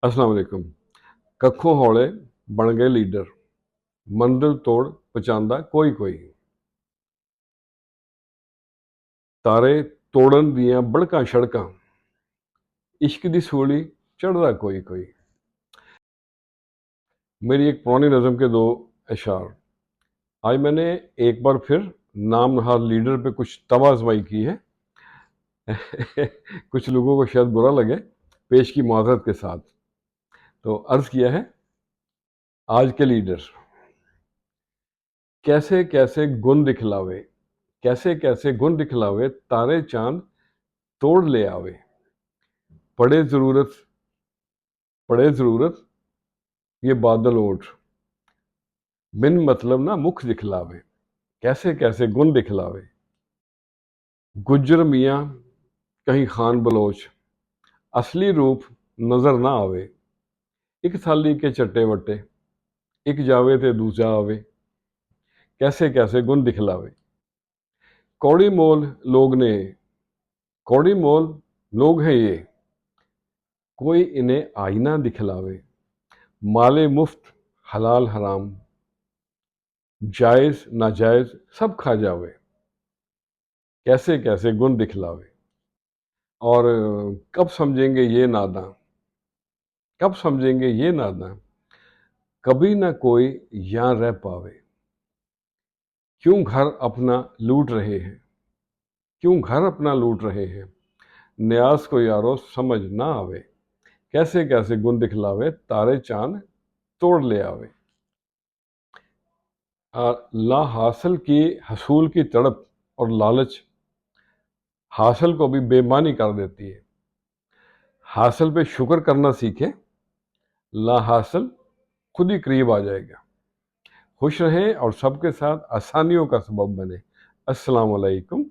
अस्सलाम वालेकुम। कखों हौले बन गए लीडर, मंजिल तोड़ पहुंचांदा कोई कोई। तारे तोड़न दियां बड़कां सड़कां, इश्क दी सूली चढ़दा कोई कोई। मेरी एक पुरानी नज़म के दो अशार। आज मैंने एक बार फिर नाम नहाद लीडर पे कुछ तवा आजमाई की है। कुछ लोगों को शायद बुरा लगे, पेश की माजरत के साथ। तो अर्ज किया है, आज के लीडर कैसे कैसे गुण दिखलावे, कैसे कैसे गुण दिखलावे, तारे चांद तोड़ ले आवे। पड़े ज़रूरत पड़े ज़रूरत ये बादल ओट, बिन मतलब ना मुख दिखलावे। कैसे कैसे गुण दिखलावे। गुज्जर मियाँ कहीं खान बलोच, असली रूप नज़र ना आवे। एक थाली के चट्टे वट्टे, एक जावे ते दूजा आवे। कैसे कैसे गुण दिखलावे। कौड़ी मोल लोग ने, कौड़ी मोल लोग हैं ये, कोई इन्हें आईना दिखलावे। माले मुफ्त हलाल हराम, जायज़ नाजायज़ सब खा जावे। कैसे कैसे गुण दिखलावे। और कब समझेंगे ये नादां, कब समझेंगे ये नादां, कभी ना कोई यहाँ रह पावे। क्यों घर अपना लूट रहे हैं, क्यों घर अपना लूट रहे हैं, न्यास को यारो समझ ना आवे। कैसे कैसे गुण दिखलावे, तारे चांद तोड़ ले आवे। ला हासिल की हसूल की तड़प और लालच हासिल को भी बेमानी कर देती है। हासिल पे शुक्र करना सीखें, ला हासिल खुद ही करीब आ जाएगा। खुश रहें और सबके साथ आसानियों का सबब बने। अस्सलाम वालेकुम।